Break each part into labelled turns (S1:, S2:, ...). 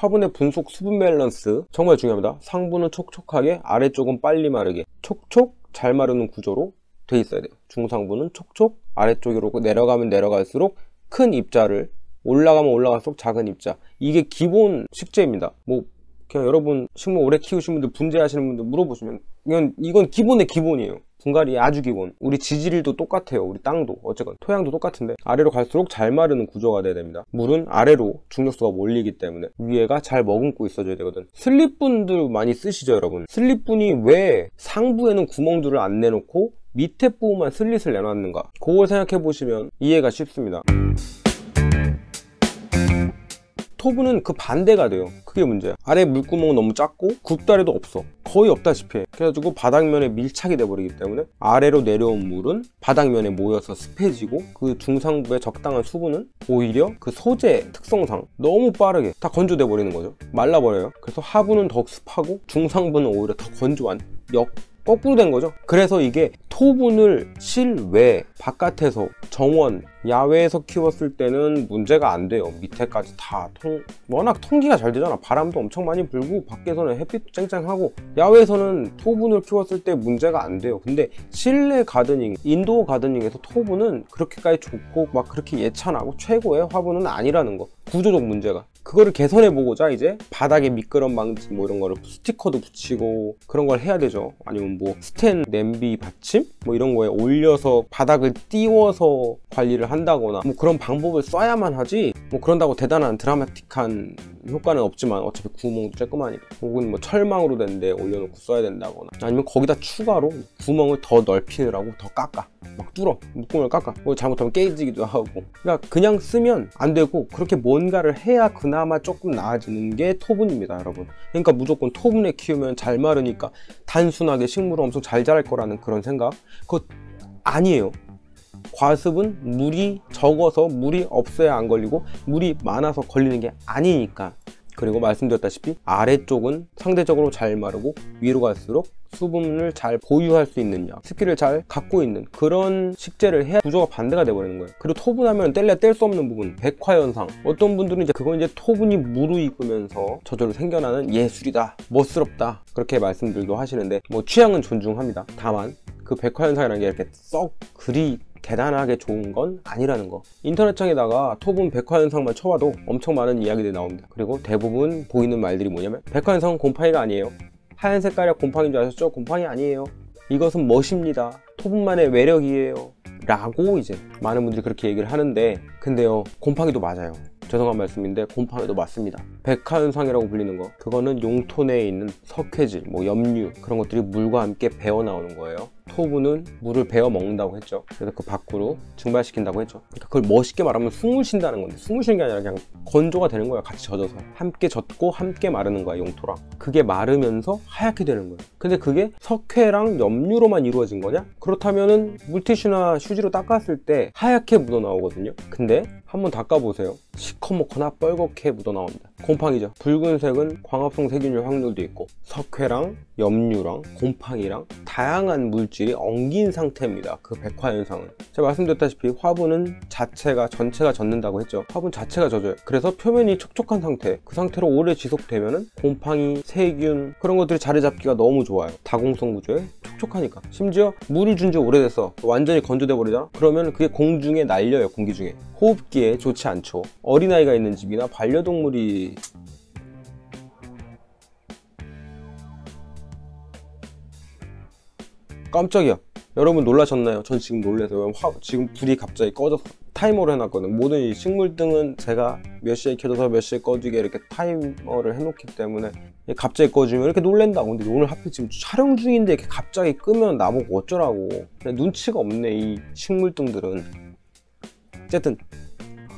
S1: 화분의 분속 수분 밸런스 정말 중요합니다. 상부는 촉촉하게, 아래쪽은 빨리 마르게, 촉촉 잘 마르는 구조로 돼 있어야 돼요. 중상부는 촉촉, 아래쪽으로 내려가면 내려갈수록 큰 입자를, 올라가면 올라갈수록 작은 입자. 이게 기본 식재입니다. 뭐 그냥 여러분 식물 오래 키우신 분들, 분재하시는 분들 물어보시면 이건 기본의 기본이에요. 분갈이 아주 기본. 우리 지질도 똑같아요. 우리 땅도 어쨌건 토양도 똑같은데 아래로 갈수록 잘 마르는 구조가 돼야 됩니다. 물은 아래로 중력수가 몰리기 때문에 위에가 잘 머금고 있어줘야 되거든. 슬립분들 많이 쓰시죠 여러분. 슬립분이 왜 상부에는 구멍들을 안 내놓고 밑에 부분만 슬릿을 내놨는가, 그걸 생각해 보시면 이해가 쉽습니다. 토분은 그 반대가 돼요. 그게 문제야. 아래 물구멍은 너무 작고 굽다리도 없어. 거의 없다시피 해. 그래가지고 바닥면에 밀착이 돼버리기 때문에 아래로 내려온 물은 바닥면에 모여서 습해지고, 그 중상부의 적당한 수분은 오히려 그 소재 특성상 너무 빠르게 다 건조돼 버리는 거죠. 말라버려요. 그래서 하부는 더 습하고 중상부는 오히려 더 건조한, 거꾸로 된 거죠. 그래서 이게 토분을 실외, 바깥에서, 정원, 야외에서 키웠을 때는 문제가 안 돼요. 밑에까지 다 워낙 통기가 잘 되잖아. 바람도 엄청 많이 불고 밖에서는 햇빛도 쨍쨍하고, 야외에서는 토분을 키웠을 때 문제가 안 돼요. 근데 실내 가드닝, 인도어 가드닝에서 토분은 그렇게까지 좋고 막 그렇게 예찬하고 최고의 화분은 아니라는 거. 구조적 문제가. 그거를 개선해 보고자 이제 바닥에 미끄럼 방지 뭐 이런 거를 스티커도 붙이고 그런 걸 해야 되죠. 아니면 뭐 스텐 냄비 받침 뭐 이런 거에 올려서 바닥을 띄워서 관리를 한다거나 뭐 그런 방법을 써야만 하지, 뭐 그런다고 대단한 드라마틱한 효과는 없지만 어차피 구멍도 쬐끄마니까, 혹은 뭐 철망으로 된 데 올려놓고 써야 된다거나, 아니면 거기다 추가로 구멍을 더 넓히느라고 더 깎아, 막 뚫어, 묶음을 깎아, 뭐 잘못하면 깨지기도 하고. 그러니까 그냥 쓰면 안 되고 그렇게 뭔가를 해야 그나마 조금 나아지는 게 토분입니다 여러분. 그러니까 무조건 토분에 키우면 잘 마르니까 단순하게 식물을 엄청 잘 자랄 거라는 그런 생각, 그거 아니에요. 과습은 물이 적어서 물이 없어야 안 걸리고 물이 많아서 걸리는 게 아니니까. 그리고 말씀드렸다시피 아래쪽은 상대적으로 잘 마르고 위로 갈수록 수분을 잘 보유할 수 있는, 습기를 잘 갖고 있는 그런 식재를 해야 구조가 반대가 돼버리는 거예요. 그리고 토분하면 뗄래야 뗄 수 없는 부분, 백화현상. 어떤 분들은 이제 그건 이제 토분이 무르익으면서 저절로 생겨나는 예술이다, 멋스럽다, 그렇게 말씀들도 하시는데 뭐 취향은 존중합니다. 다만 그 백화현상이라는 게 이렇게 썩 그리 대단하게 좋은 건 아니라는 거. 인터넷창에다가 토분 백화현상만 쳐봐도 엄청 많은 이야기들이 나옵니다. 그리고 대부분 보이는 말들이 뭐냐면 백화현상은 곰팡이가 아니에요. 하얀 색깔이 곰팡이인 줄 아셨죠? 곰팡이 아니에요. 이것은 멋입니다. 토분만의 매력이에요. 라고 이제 많은 분들이 그렇게 얘기를 하는데, 근데요, 곰팡이도 맞아요. 죄송한 말씀인데 곰팡이도 맞습니다. 백화현상이라고 불리는 거, 그거는 용토 내에 있는 석회질, 뭐 염류, 그런 것들이 물과 함께 배어 나오는 거예요. 토분은 물을 베어 먹는다고 했죠. 그래서 그 밖으로 증발시킨다고 했죠. 그러니까 그걸 멋있게 말하면 숨을 쉰다는 건데, 숨을 쉬는 게 아니라 그냥 건조가 되는 거야. 같이 젖어서 함께 젖고 함께 마르는 거야, 용토랑. 그게 마르면서 하얗게 되는 거예요. 근데 그게 석회랑 염류로만 이루어진 거냐? 그렇다면은 물티슈나 휴지로 닦았을 때 하얗게 묻어 나오거든요. 근데 한번 닦아보세요. 시커멓거나 뻘겋게 묻어 나옵니다. 곰팡이죠. 붉은색은 광합성 세균일 확률도 있고, 석회랑 염류랑 곰팡이랑 다양한 물질이 엉긴 상태입니다. 그 백화현상은. 제가 말씀드렸다시피 화분은 전체가 젖는다고 했죠. 화분 자체가 젖어요. 그래서 표면이 촉촉한 상태, 그 상태로 오래 지속되면은 곰팡이, 세균 그런 것들이 자리 잡기가 너무 좋아요. 다공성 구조에 촉촉하니까. 심지어 물을 준 지 오래돼서 완전히 건조돼 버리잖아. 그러면 그게 공중에 날려요. 공기 중에. 호흡기에 좋지 않죠. 어린아이가 있는 집이나 반려동물이 깜짝이야. 여러분 놀라셨나요? 전 지금 놀라서 지금 불이 갑자기 꺼졌어. 타이머를 해놨거든. 모든 이 식물등은 제가 몇 시에 켜져서 몇 시에 꺼지게 이렇게 타이머를 해놓기 때문에 갑자기 꺼지면 이렇게 놀랜다고. 근데 오늘 하필 지금 촬영 중인데 이렇게 갑자기 끄면 나보고 어쩌라고. 눈치가 없네 이 식물등들은. 어쨌든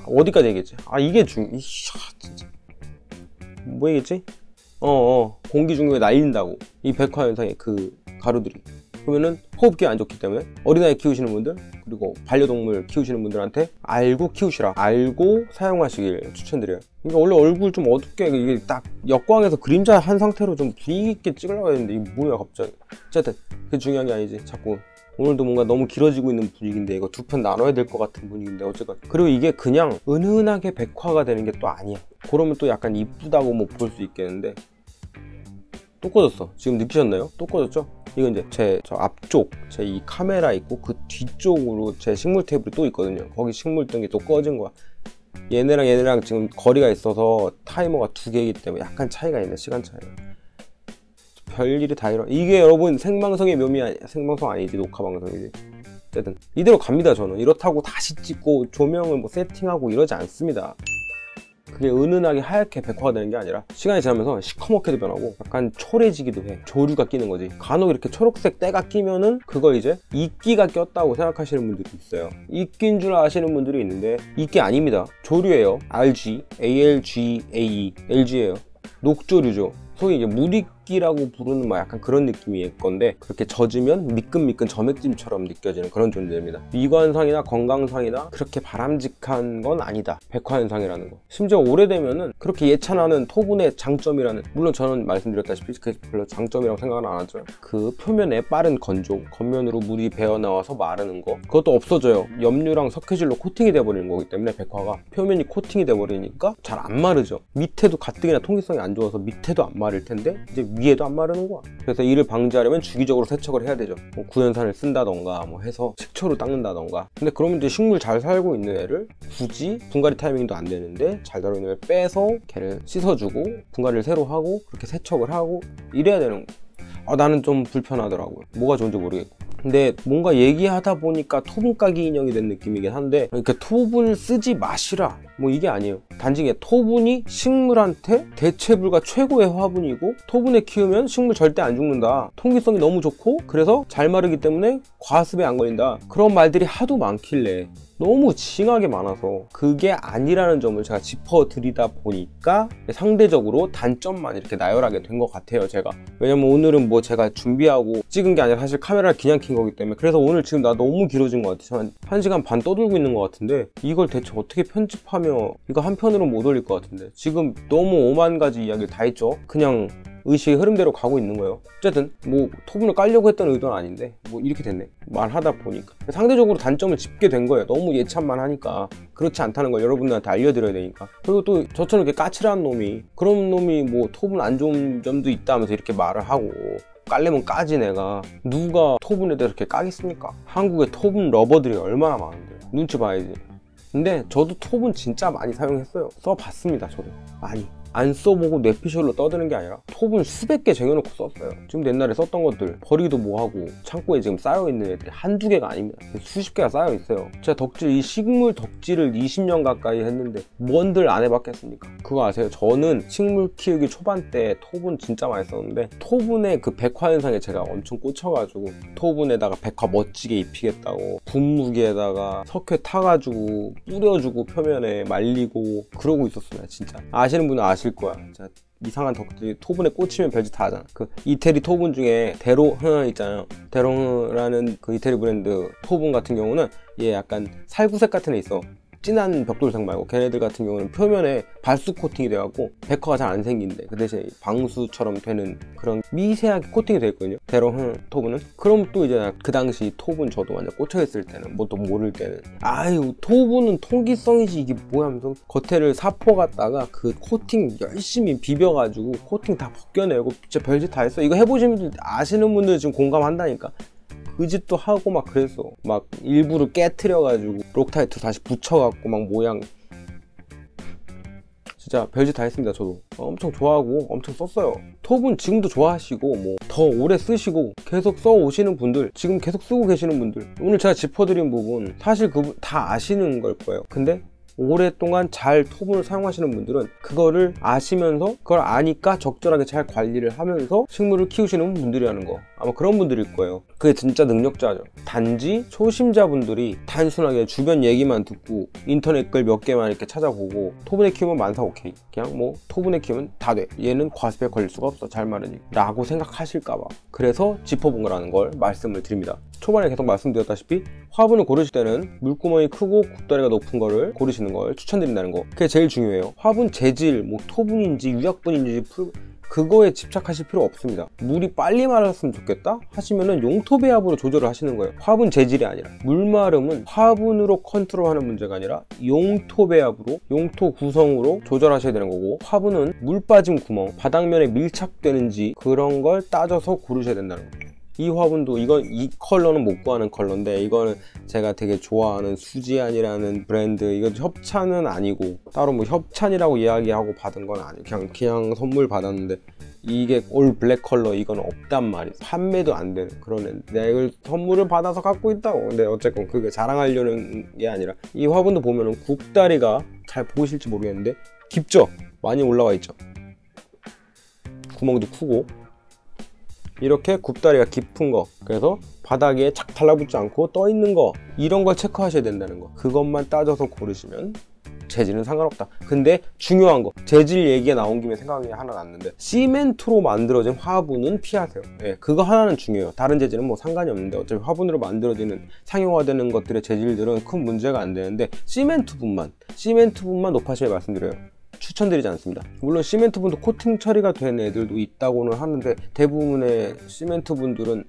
S1: 어디까지 얘기했지? 이게 진짜 뭐 얘기했지? 공기 중력에 날린다고, 이 백화현상의 그 가루들이. 그러면은 호흡기가 안 좋기 때문에 어린아이 키우시는 분들, 그리고 반려동물 키우시는 분들한테 알고 키우시라, 알고 사용하시길 추천드려요. 그러니까 원래 얼굴 좀 어둡게, 이게 딱 역광에서 그림자 한 상태로 좀 분위기 있게 찍으려고 했는데 이게 뭐야 갑자기. 어쨌든 그게 중요한 게 아니지. 자꾸 오늘도 뭔가 너무 길어지고 있는 분위기인데 이거 두 편 나눠야 될 것 같은 분위기인데 어쨌건. 그리고 이게 그냥 은은하게 백화가 되는 게 또 아니야. 그러면 또 약간 이쁘다고 뭐 볼 수 있겠는데 또 꺼졌어. 지금 느끼셨나요? 또 꺼졌죠? 이건 이제 제 저 앞쪽, 제 이 카메라 있고 그 뒤쪽으로 제 식물 테이블이 또 있거든요. 거기 식물 등이 또 꺼진 거야. 얘네랑 지금 거리가 있어서 타이머가 2개이기 때문에 약간 차이가 있네, 시간 차이가. 별일이 다 일어. 이게 여러분 생방송의 묘미 아니야. 생방송 아니지, 녹화방송이지. 어쨌든 이대로 갑니다. 저는 이렇다고 다시 찍고 조명을 뭐 세팅하고 이러지 않습니다. 그게 은은하게 하얗게 백화가 되는 게 아니라 시간이 지나면서 시커멓게도 변하고 약간 초래지기도 해. 조류가 끼는 거지. 간혹 이렇게 초록색 때가 끼면은 그걸 이제 이끼가 꼈다고 생각하시는 분들이 있어요. 이끼인 줄 아시는 분들이 있는데 이끼 아닙니다. 조류예요. RG, ALGAE, LG예요. 녹조류죠. 소위 이제 물이끼라고 부르는 막 약간 그런 느낌일 건데, 그렇게 젖으면 미끈미끈 점액찜처럼 느껴지는 그런 존재입니다. 미관상이나 건강상이나 그렇게 바람직한 건 아니다, 백화현상이라는 거. 심지어 오래되면은 그렇게 예찬하는 토분의 장점이라는, 물론 저는 말씀드렸다시피 그게 별로 장점이라고 생각은 안 하죠. 그 표면에 빠른 건조, 겉면으로 물이 배어나와서 마르는 거, 그것도 없어져요. 염료랑 석회질로 코팅이 돼버리는 거기 때문에 백화가 표면이 코팅이 돼버리니까 잘 안 마르죠. 밑에도 가뜩이나 통기성이 안 좋아서 밑에도 안 마를 텐데 이제 위에도 안 마르는 거야. 그래서 이를 방지하려면 주기적으로 세척을 해야 되죠. 뭐 구연산을 쓴다던가 뭐 해서 식초로 닦는다던가. 근데 그러면 이제 식물 잘 살고 있는 애를 굳이 분갈이 타이밍도 안 되는데 잘 자라고 있는 애를 빼서 걔를 씻어주고 분갈이를 새로 하고 그렇게 세척을 하고 이래야 되는 거. 나는 좀 불편하더라고요. 뭐가 좋은지 모르겠고. 근데 뭔가 얘기하다 보니까 토분 까기 인형이 된 느낌이긴 한데, 그러니까 토분을 쓰지 마시라 뭐 이게 아니에요. 단지 이게 토분이 식물한테 대체불가 최고의 화분이고, 토분에 키우면 식물 절대 안 죽는다, 통기성이 너무 좋고 그래서 잘 마르기 때문에 과습에 안 걸린다, 그런 말들이 하도 많길래 너무 징하게 많아서 그게 아니라는 점을 제가 짚어드리다 보니까 상대적으로 단점만 이렇게 나열하게 된 것 같아요, 제가. 왜냐면 오늘은 뭐 제가 준비하고 찍은 게 아니라 사실 카메라를 그냥 킨 거기 때문에. 그래서 오늘 지금 나 너무 길어진 것 같아요. 한 1시간 반 떠들고 있는 것 같은데 이걸 대체 어떻게 편집하며 이거 한 편으로 못 올릴 것 같은데. 지금 너무 오만 가지 이야기를 다 했죠. 그냥 의식의 흐름대로 가고 있는 거예요. 어쨌든 뭐 토분을 깔려고 했던 의도는 아닌데 뭐 이렇게 됐네, 말하다 보니까. 상대적으로 단점을 짚게 된 거예요. 너무 예찬만 하니까. 그렇지 않다는 걸 여러분들한테 알려드려야 되니까. 그리고 또 저처럼 이렇게 까칠한 놈이, 그런 놈이 뭐 토분 안 좋은 점도 있다 하면서 이렇게 말을 하고, 깔려면 까지. 내가 누가 토분에 대해서 이렇게 까겠습니까? 한국에 토분 러버들이 얼마나 많은데 눈치 봐야지. 근데 저도 토분 진짜 많이 사용했어요. 써봤습니다. 저도 많이. 안 써보고 뇌피셜로 떠드는 게 아니라 토분 수백 개 쟁여놓고 썼어요. 지금 옛날에 썼던 것들 버리기도 뭐하고 창고에 지금 쌓여있는 애들이 한두 개가 아닙니다. 수십 개가 쌓여있어요. 제가 덕질, 이 식물 덕질을 20년 가까이 했는데 뭔들 안 해봤겠습니까? 그거 아세요? 저는 식물 키우기 초반 때 토분 진짜 많이 썼는데, 토분의 그 백화 현상에 제가 엄청 꽂혀가지고 토분에다가 백화 멋지게 입히겠다고 분무기에다가 석회 타가지고 뿌려주고 표면에 말리고 그러고 있었어요. 진짜 아시는 분은 아실 거야. 진짜 이상한 덕들이 토분에 꽂히면 별짓 다 하잖아. 그 이태리 토분 중에 데로흐 있잖아요. 데로흐라는 그 이태리 브랜드 토분 같은 경우는 얘 약간 살구색 같은 애 있어. 진한 벽돌색 말고. 걔네들 같은 경우는 표면에 발수 코팅이 돼갖고 백화가 잘 안 생긴대. 그 대신에 방수처럼 되는 그런 미세하게 코팅이 되어 있거든요, 데로흐 토분은. 그럼 또 이제 그 당시 토분 저도 완전 꽂혀있을 때는, 뭐 또 모를 때는 아유 토분은 통기성이지 이게 뭐야 하면서 겉에를 사포 갖다가 그 코팅 열심히 비벼가지고 코팅 다 벗겨내고 진짜 별짓 다 했어. 이거 해보시는 분들, 아시는 분들 지금 공감한다니까. 그 짓도 하고 막 그랬어. 막 일부러 깨트려가지고 록타이트 다시 붙여갖고 막 모양, 진짜 별짓 다 했습니다. 저도 엄청 좋아하고 엄청 썼어요. 토분 지금도 좋아하시고 뭐 더 오래 쓰시고 계속 써 오시는 분들, 지금 계속 쓰고 계시는 분들, 오늘 제가 짚어드린 부분 사실 그분 다 아시는 걸 거예요. 근데 오랫동안 잘 토분을 사용하시는 분들은 그거를 아시면서, 그걸 아니까 적절하게 잘 관리를 하면서 식물을 키우시는 분들이라는 거, 아마 그런 분들일 거예요. 그게 진짜 능력자죠. 단지 초심자분들이 단순하게 주변 얘기만 듣고 인터넷 글 몇 개만 이렇게 찾아보고 토분에 키우면 많다, 오케이, 그냥 뭐 토분에 키우면 다 돼, 얘는 과습에 걸릴 수가 없어, 잘 마르니 라고 생각하실까봐 그래서 짚어본 거라는 걸 말씀을 드립니다. 초반에 계속 말씀드렸다시피 화분을 고르실 때는 물구멍이 크고 굽다리가 높은 거를 고르시는 걸 추천드린다는 거, 그게 제일 중요해요. 화분 재질, 뭐 토분인지 유약분인지 그거에 집착하실 필요 없습니다. 물이 빨리 마르셨으면 좋겠다 하시면은 용토 배합으로 조절을 하시는 거예요. 화분 재질이 아니라. 물 마름은 화분으로 컨트롤하는 문제가 아니라 용토 배합으로, 용토 구성으로 조절하셔야 되는 거고, 화분은 물 빠짐 구멍, 바닥면에 밀착되는지 그런 걸 따져서 고르셔야 된다는 거예요. 이 화분도 이 컬러는 못 구하는 컬러인데, 이거는 제가 되게 좋아하는 수지안이라는 브랜드, 이거 협찬은 아니고 따로 뭐 협찬이라고 이야기하고 받은 건 아니에요. 그냥 선물 받았는데 이게 올 블랙 컬러 이건 없단 말이에요. 판매도 안 되는 그런 애. 내가 이걸 선물을 받아서 갖고 있다고. 근데 어쨌건 그게 자랑하려는 게 아니라, 이 화분도 보면은 굽다리가 잘 보이실지 모르겠는데 깊죠? 많이 올라와 있죠? 구멍도 크고 이렇게 굽다리가 깊은 거, 그래서 바닥에 착 달라붙지 않고 떠 있는 거, 이런 걸 체크하셔야 된다는 거. 그것만 따져서 고르시면 재질은 상관없다. 근데 중요한 거, 재질 얘기가 나온 김에 생각이 하나 났는데, 시멘트로 만들어진 화분은 피하세요. 네, 그거 하나는 중요해요. 다른 재질은 뭐 상관이 없는데 어차피 화분으로 만들어지는 상용화되는 것들의 재질들은 큰 문제가 안 되는데, 시멘트분만 높아셔야 말씀드려요. 추천드리지 않습니다. 물론 시멘트분도 코팅 처리가 된 애들도 있다고는 하는데, 대부분의 시멘트분들은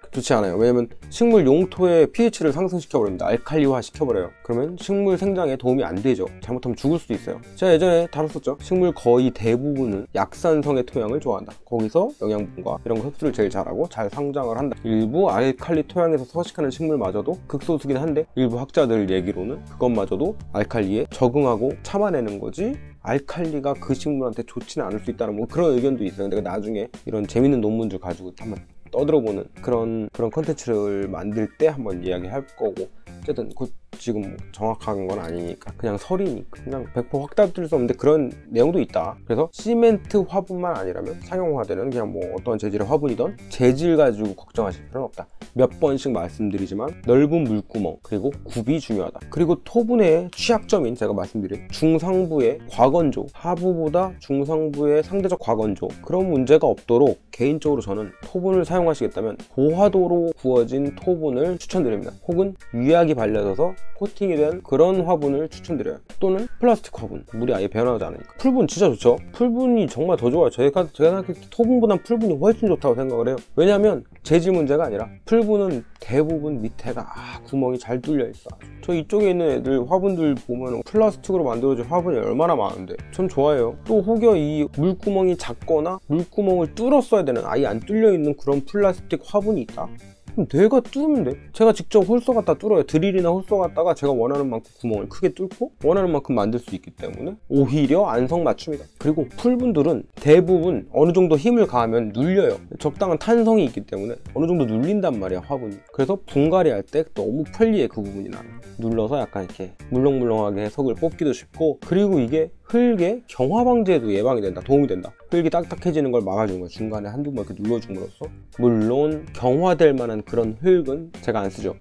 S1: 좋지 않아요. 왜냐면 식물 용토의 pH를 상승시켜 버립니다. 알칼리화 시켜버려요. 그러면 식물 생장에 도움이 안 되죠. 잘못하면 죽을 수도 있어요. 제가 예전에 다뤘었죠. 식물 거의 대부분은 약산성의 토양을 좋아한다. 거기서 영양분과 이런 거 흡수를 제일 잘하고 잘 성장을 한다. 일부 알칼리 토양에서 서식하는 식물마저도 극소수긴 한데, 일부 학자들 얘기로는 그것마저도 알칼리에 적응하고 참아내는 거지, 알칼리가 그 식물한테 좋지는 않을 수 있다는 뭐 그런 의견도 있어요. 근데 나중에 이런 재밌는 논문들 가지고 한번 떠들어보는 그런 컨텐츠를 만들 때 한번 이야기할 거고, 어쨌든 지금 정확한 건 아니니까 그냥 설이니까 그냥 100% 확답드릴 수 없는데 그런 내용도 있다. 그래서 시멘트 화분만 아니라면 상용화되는 그냥 뭐 어떤 재질의 화분이든 재질 가지고 걱정하실 필요는 없다. 몇 번씩 말씀드리지만 넓은 물구멍 그리고 굽이 중요하다. 그리고 토분의 취약점인 제가 말씀드린 중상부의 과건조, 하부보다 중상부의 상대적 과건조, 그런 문제가 없도록 개인적으로 저는 토분을 사용하시겠다면 고화도로 구워진 토분을 추천드립니다. 혹은 유약이 발려져서 코팅이 된 그런 화분을 추천드려요. 또는 플라스틱 화분, 물이 아예 배어나지 않으니까. 풀분 진짜 좋죠. 풀분이 정말 더 좋아요. 제가 생각했을 때 토분보단 풀분이 훨씬 좋다고 생각을 해요. 왜냐면 재질 문제가 아니라 풀분은 대부분 밑에가 구멍이 잘 뚫려 있어. 저 이쪽에 있는 애들 화분들 보면 플라스틱으로 만들어진 화분이 얼마나 많은데 전 좋아해요. 또 혹여 이 물구멍이 작거나 물구멍을 뚫었어야 되는, 아예 안 뚫려 있는 그런 플라스틱 화분이 있다? 그럼 내가 뚫으면 돼. 제가 직접 홀서 갖다 뚫어요. 드릴이나 홀서 갖다가 제가 원하는 만큼 구멍을 크게 뚫고 원하는 만큼 만들 수 있기 때문에 오히려 안성맞춤이다. 그리고 풀분들은 대부분 어느 정도 힘을 가하면 눌려요. 적당한 탄성이 있기 때문에 어느 정도 눌린단 말이야, 화분이. 그래서 분갈이 할 때 너무 편리해, 그 부분이 나는. 눌러서 약간 이렇게 물렁물렁하게 해석을 뽑기도 쉽고, 그리고 이게 흙의 경화 방지에도 예방이 된다, 도움이 된다. 흙이 딱딱해지는 걸 막아주는 거야. 중간에 한두 번 이렇게 눌러줌으로써. 물론 경화될 만한 그런 흙은 제가 안 쓰죠.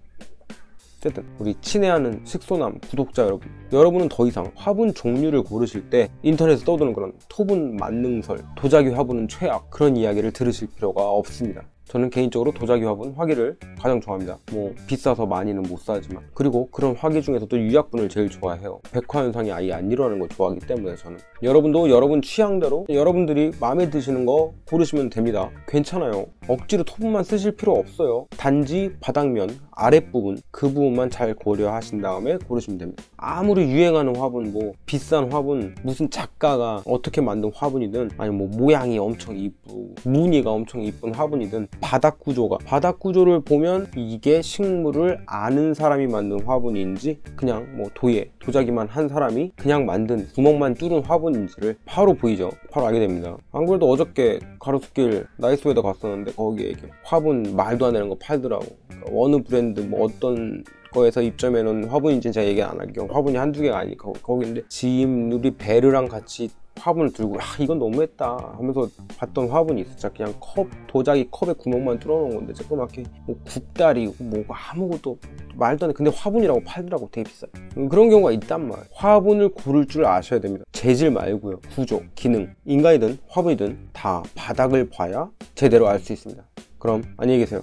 S1: 어쨌든 우리 친애하는 식소남 구독자 여러분은 더 이상 화분 종류를 고르실 때 인터넷에 떠도는 그런 토분 만능설, 도자기 화분은 최악, 그런 이야기를 들으실 필요가 없습니다. 저는 개인적으로 도자기 화분, 화기를 가장 좋아합니다. 뭐 비싸서 많이는 못 사지만. 그리고 그런 화기 중에서도 유약분을 제일 좋아해요. 백화 현상이 아예 안 일어나는 걸 좋아하기 때문에 저는. 여러분도 여러분 취향대로 여러분들이 마음에 드시는 거 고르시면 됩니다. 괜찮아요. 억지로 토분만 쓰실 필요 없어요. 단지 바닥면 아랫부분, 그 부분만 잘 고려하신 다음에 고르시면 됩니다. 아무리 유행하는 화분, 뭐 비싼 화분, 무슨 작가가 어떻게 만든 화분이든, 아니면 뭐 모양이 엄청 이쁘고 무늬가 엄청 이쁜 화분이든, 바닥 구조를 보면 이게 식물을 아는 사람이 만든 화분인지 그냥 뭐 도자기만 한 사람이 그냥 만든 구멍만 뚫은 화분인지를 바로 보이죠. 바로 알게 됩니다. 안 그래도 어저께 가로수길 나이스웨더 갔었는데 거기에 이렇게 화분 말도 안 되는 거 팔더라고. 그러니까 어느 브랜드 뭐 어떤 거에서 입점해놓은 화분인지 제가 얘기 안 할게요. 화분이 한두 개가 아니니까 거기인데 지임누리 베르랑 같이 화분을 들고 이건 너무했다 하면서 봤던 화분이 있어. 그냥 도자기 컵에 구멍만 뚫어놓은 건데 조그맣게 뭐 굽다리 뭐 아무것도 말도 안 돼. 근데 화분이라고 팔더라고. 되게 비싸요. 그런 경우가 있단 말이에요. 화분을 고를 줄 아셔야 됩니다. 재질 말고요, 구조, 기능, 인간이든 화분이든 다 바닥을 봐야 제대로 알 수 있습니다. 그럼 안녕히 계세요.